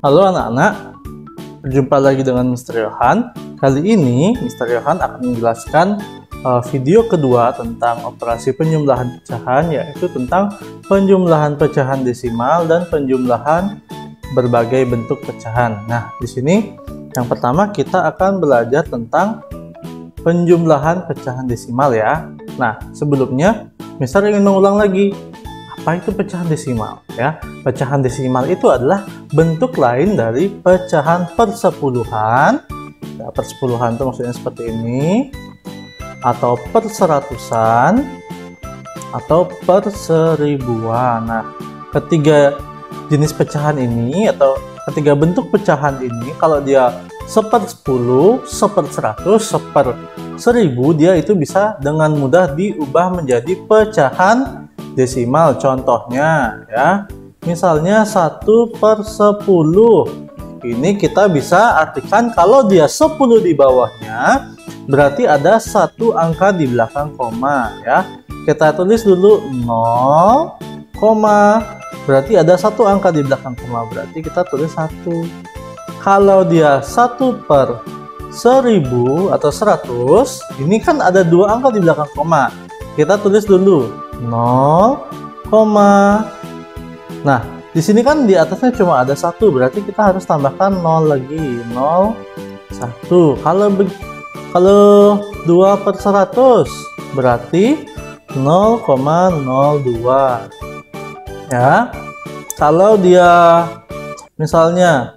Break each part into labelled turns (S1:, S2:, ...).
S1: Halo anak-anak, berjumpa lagi dengan Mr. Yohan. Kali ini Mr. Yohan akan menjelaskan video kedua tentang operasi penjumlahan pecahan, yaitu tentang penjumlahan pecahan desimal dan penjumlahan berbagai bentuk pecahan. Nah, di sini yang pertama kita akan belajar tentang penjumlahan pecahan desimal ya. Nah, sebelumnya Mr. ingin mengulang lagi. Apa itu pecahan desimal ya? Pecahan desimal itu adalah bentuk lain dari pecahan persepuluhan. Ya, persepuluhan itu maksudnya seperti ini, atau perseratusan, atau perseribuan. Nah, ketiga jenis pecahan ini atau ketiga bentuk pecahan ini, kalau dia seper-10, seper-100, seper-1000, dia itu bisa dengan mudah diubah menjadi pecahan desimal. Contohnya ya, misalnya 1/10. Ini kita bisa artikan kalau dia 10 di bawahnya, berarti ada satu angka di belakang koma ya. Kita tulis dulu 0, berarti ada satu angka di belakang koma, berarti kita tulis 1. Kalau dia 1/1000 atau 100, ini kan ada dua angka di belakang koma. Kita tulis dulu 0, nah di sini kan di atasnya cuma ada 1, berarti kita harus tambahkan 0 lagi, 0, 1. Kalau 2/100 berarti 0,02 ya. Kalau dia misalnya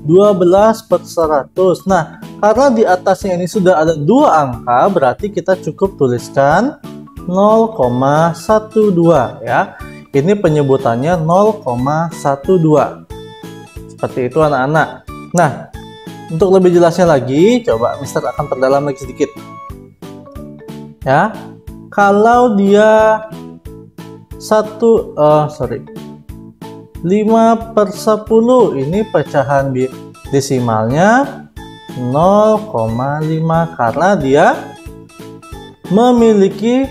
S1: 12/100, nah karena di atasnya ini sudah ada dua angka, berarti kita cukup tuliskan 0,12 ya. Ini penyebutannya 0,12. Seperti itu anak-anak. Nah, untuk lebih jelasnya lagi, coba Mister akan perdalam lagi sedikit. Ya, kalau dia 5/10, ini pecahan desimalnya 0,5 karena dia memiliki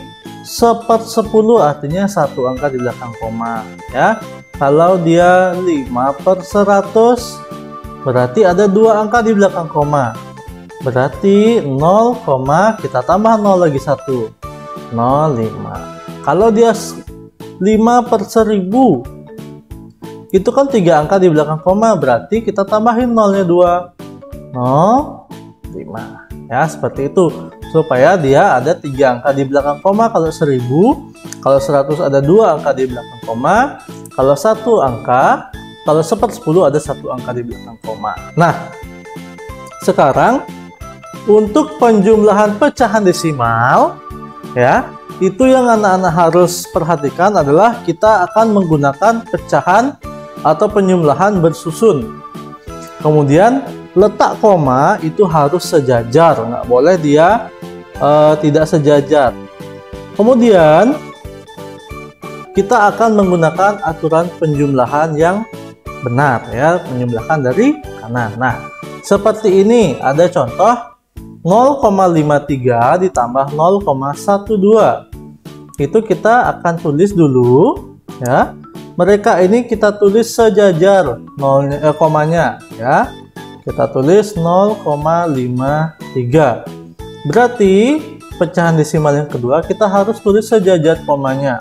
S1: 1/10, artinya satu angka di belakang koma ya. Kalau dia 5/100, berarti ada dua angka di belakang koma, berarti 0, kita tambah 0 lagi 1, 0,5. Kalau dia 5/1000, itu kan tiga angka di belakang koma, berarti kita tambahin 0-nya 2, 0,5 ya. Seperti itu, supaya dia ada tiga angka di belakang koma kalau 1000. Kalau 100 ada dua angka di belakang koma. Kalau satu angka, kalau 1/10 ada satu angka di belakang koma. Nah, sekarang untuk penjumlahan pecahan desimal ya, itu yang anak-anak harus perhatikan adalah kita akan menggunakan pecahan atau penjumlahan bersusun. Kemudian letak koma itu harus sejajar, nggak boleh dia tidak sejajar. Kemudian kita akan menggunakan aturan penjumlahan yang benar ya, penjumlahan dari kanan. Nah, seperti ini ada contoh 0,53 ditambah 0,12. Itu kita akan tulis dulu ya. Mereka ini kita tulis sejajar komanya ya. Kita tulis 0,53. Berarti pecahan desimal yang kedua kita harus tulis sejajar komanya.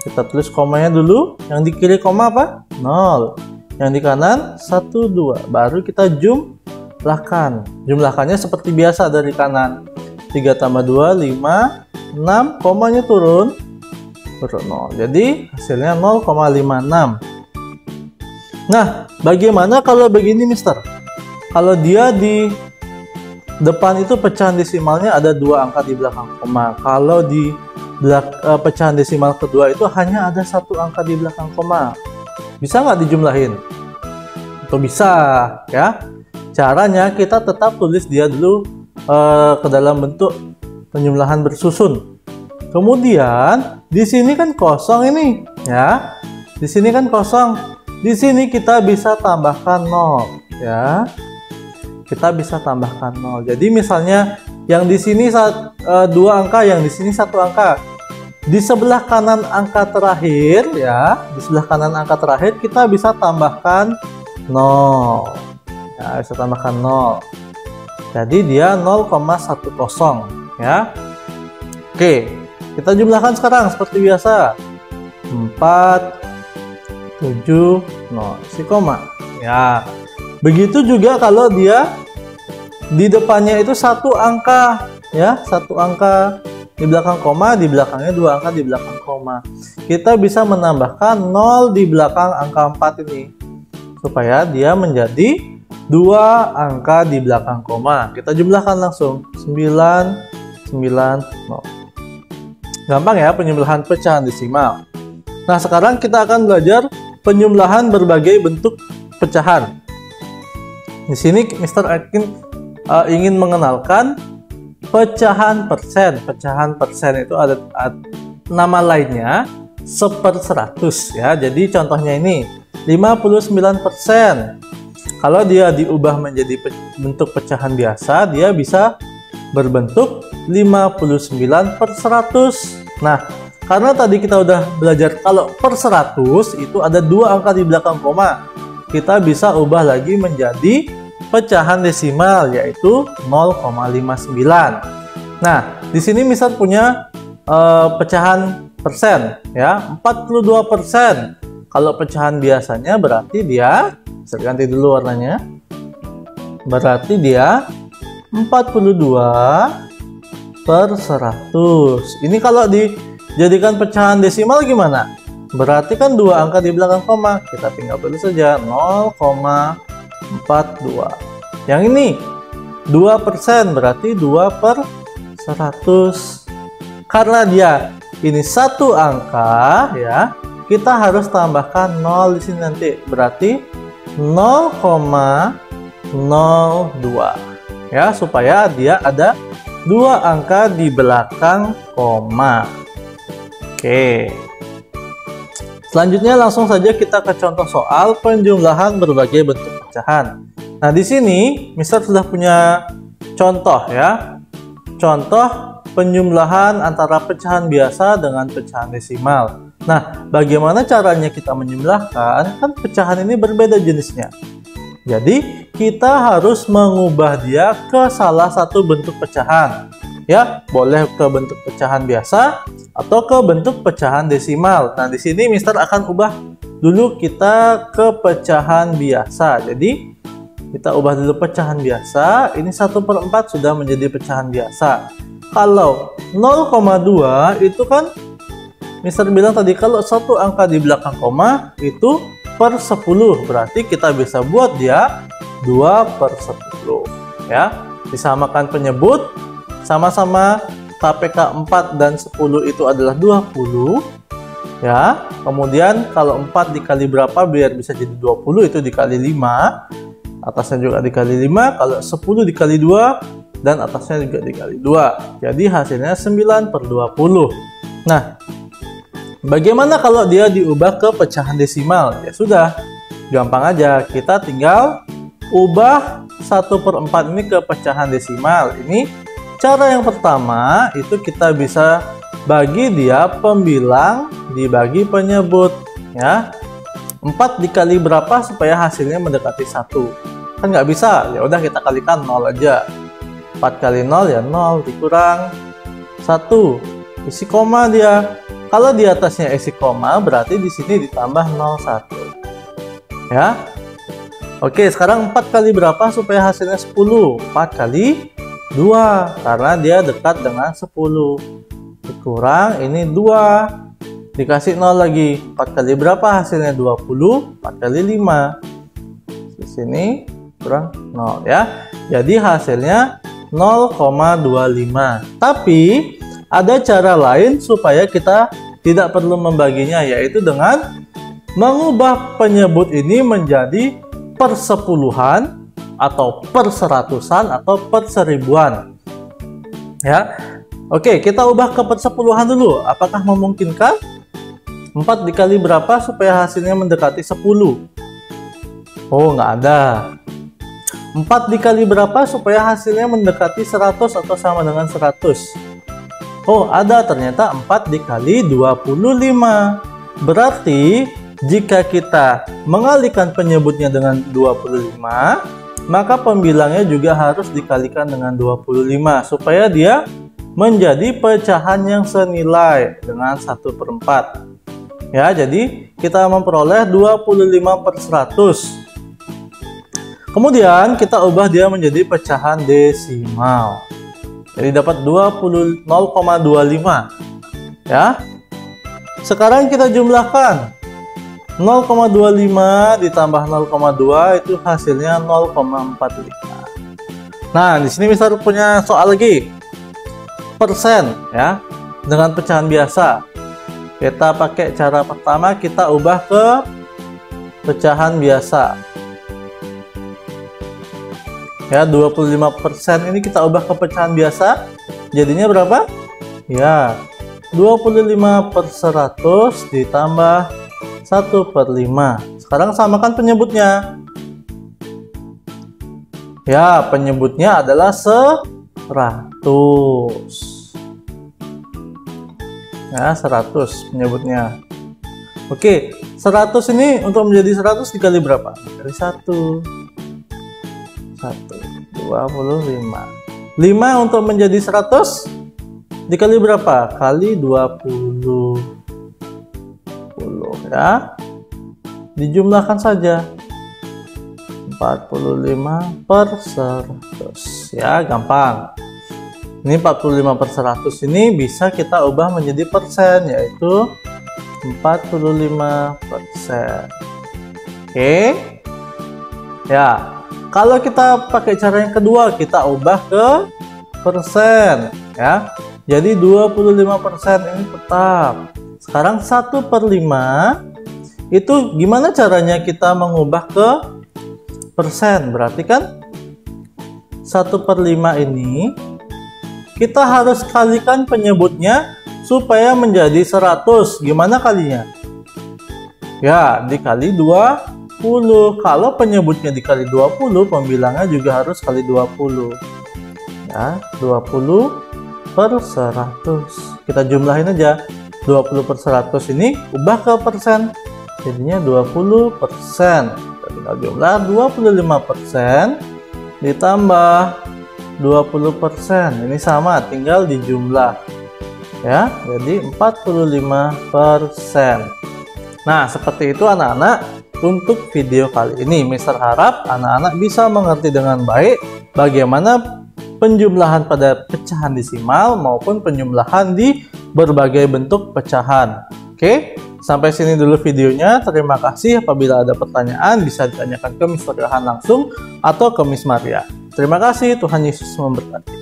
S1: Kita tulis komanya dulu. Yang di kiri koma apa? 0. Yang di kanan 1, 2. Baru kita jumlahkan. Jumlahkannya seperti biasa dari kanan. 3 tambah 2, 5, 6. Komanya turun 0. Jadi hasilnya 0,56. Nah, bagaimana kalau begini Mister? Kalau dia di depan itu pecahan desimalnya ada dua angka di belakang koma. Kalau di pecahan desimal kedua itu hanya ada satu angka di belakang koma. Bisa nggak dijumlahin? Itu bisa ya. Caranya kita tetap tulis dia dulu ke dalam bentuk penjumlahan bersusun. Kemudian di sini kan kosong ini ya. Di sini kan kosong. Di sini kita bisa tambahkan 0 ya. Kita bisa tambahkan 0. Jadi misalnya yang di sini dua angka, yang di sini satu angka. di sebelah kanan angka terakhir ya, di sebelah kanan angka terakhir kita bisa tambahkan 0. Ya, bisa tambahkan 0. Jadi dia 0,10 ya. Oke, kita jumlahkan sekarang seperti biasa. 4, 7, 0, isi koma. Ya. Begitu juga kalau dia di depannya itu satu angka ya, satu angka di belakang koma, di belakangnya dua angka di belakang koma. Kita bisa menambahkan 0 di belakang angka 4 ini supaya dia menjadi dua angka di belakang koma. Kita jumlahkan langsung 9, 9, 0. Gampang ya penjumlahan pecahan desimal. Nah, sekarang kita akan belajar penjumlahan berbagai bentuk pecahan. Di sini Mr. Atkin ingin mengenalkan pecahan persen. Pecahan persen itu ada nama lainnya 1/100 ya. Jadi contohnya ini 59%. Kalau dia diubah menjadi bentuk pecahan biasa, dia bisa berbentuk 59/100. Nah, karena tadi kita udah belajar kalau per 100 itu ada dua angka di belakang koma, kita bisa ubah lagi menjadi pecahan desimal yaitu 0,59. Nah, di sini misal punya pecahan persen ya, 42%. Kalau pecahan biasanya berarti dia, saya ganti dulu warnanya. Berarti dia 42/100. Ini kalau dijadikan pecahan desimal gimana? Berarti kan dua angka di belakang koma, kita tinggal tulis saja 0,42. Yang ini 2%, berarti 2/100. Karena dia ini satu angka ya, kita harus tambahkan 0 di sini nanti, berarti 0,02 ya, supaya dia ada dua angka di belakang koma. Oke. Selanjutnya langsung saja kita ke contoh soal penjumlahan berbagai bentuk pecahan. Nah, di sini Mister sudah punya contoh ya. Contoh penjumlahan antara pecahan biasa dengan pecahan desimal. Nah, bagaimana caranya kita menjumlahkan? Kan pecahan ini berbeda jenisnya. Jadi, kita harus mengubah dia ke salah satu bentuk pecahan. Ya, boleh ke bentuk pecahan biasa atau ke bentuk pecahan desimal. Nah, di sini Mister akan ubah dulu kita ke pecahan biasa. Jadi, kita ubah dulu pecahan biasa. Ini 1/4 sudah menjadi pecahan biasa. Kalau 0,2 itu kan Mister bilang tadi kalau satu angka di belakang koma itu per 10. Berarti kita bisa buat dia 2/10 ya. Disamakan penyebut, sama-sama KPK 4 dan 10 itu adalah 20 ya. Kemudian kalau 4 dikali berapa biar bisa jadi 20, itu dikali 5, atasnya juga dikali 5. Kalau 10 dikali 2 dan atasnya juga dikali 2, jadi hasilnya 9/20. Nah, bagaimana kalau dia diubah ke pecahan desimal? Ya sudah, gampang aja, kita tinggal ubah 1/4 ini ke pecahan desimal. Ini cara yang pertama, itu kita bisa bagi dia pembilang dibagi penyebut ya. 4 dikali berapa supaya hasilnya mendekati 1? Kan nggak bisa, ya udah kita kalikan 0 aja. 4 kali 0 ya 0, dikurang 1, isi koma dia. Kalau di atasnya isi koma, berarti di sini ditambah 01 ya. Oke, sekarang 4 kali berapa supaya hasilnya 10? 4 kali 2, karena dia dekat dengan 10. Dikurang ini 2, dikasih 0 lagi. 4 kali berapa hasilnya? 20. 4 kali 5. Di sini kurang 0 ya. Jadi hasilnya 0,25. Tapi ada cara lain supaya kita tidak perlu membaginya, yaitu dengan mengubah penyebut ini menjadi persepuluhan atau per seratusan atau per seribuan ya. Oke, kita ubah ke persepuluhan dulu. Apakah memungkinkan? 4 dikali berapa supaya hasilnya mendekati 10? Oh, nggak ada. 4 dikali berapa supaya hasilnya mendekati 100 atau sama dengan 100? Oh, ada ternyata 4 dikali 25. Berarti jika kita mengalihkan penyebutnya dengan 25, maka pembilangnya juga harus dikalikan dengan 25 supaya dia menjadi pecahan yang senilai dengan 1/4. Ya, jadi kita memperoleh 25/100. Kemudian kita ubah dia menjadi pecahan desimal. Jadi dapat 0,25. Ya. Sekarang kita jumlahkan. 0,25 ditambah 0,2 itu hasilnya 0,45. Nah, di sini misal punya soal lagi. Persen ya. Dengan pecahan biasa. Kita pakai cara pertama, kita ubah ke pecahan biasa. Ya, 25% ini kita ubah ke pecahan biasa. Jadinya berapa? Ya, 25/100 ditambah 1/5. Sekarang samakan penyebutnya. Ya, penyebutnya adalah 100. Ya, 100 penyebutnya. Oke, 100 ini untuk menjadi 100 dikali berapa? Dikali 1. 25. 5 untuk menjadi 100 dikali berapa? Kali 20. Ya. Dijumlahkan saja. 45/100. Ya, gampang. Ini 45/100 ini bisa kita ubah menjadi persen, yaitu 45%. Oke. Ya. Kalau kita pakai cara yang kedua, kita ubah ke persen, ya. Jadi 25% ini tetap. Sekarang 1/5 itu gimana caranya kita mengubah ke persen? Berarti kan 1/5 ini kita harus kalikan penyebutnya supaya menjadi 100. Gimana kalinya? Ya, dikali 20. Kalau penyebutnya dikali 20, pembilangnya juga harus kali 20. Ya, 20/100. Kita jumlahin aja. 20/100 ini ubah ke persen. Jadinya 20%. Kita tinggal jumlah 25% ditambah 20%. Ini sama, tinggal dijumlah. Ya, jadi 45%. Nah, seperti itu anak-anak. Untuk video kali ini, Mister harap anak-anak bisa mengerti dengan baik bagaimana penjumlahan pada pecahan desimal maupun penjumlahan di berbagai bentuk pecahan. Oke, sampai sini dulu videonya. Terima kasih. Apabila ada pertanyaan bisa ditanyakan ke Mister Yohan langsung atau ke Miss Maria. Terima kasih. Tuhan Yesus memberkati.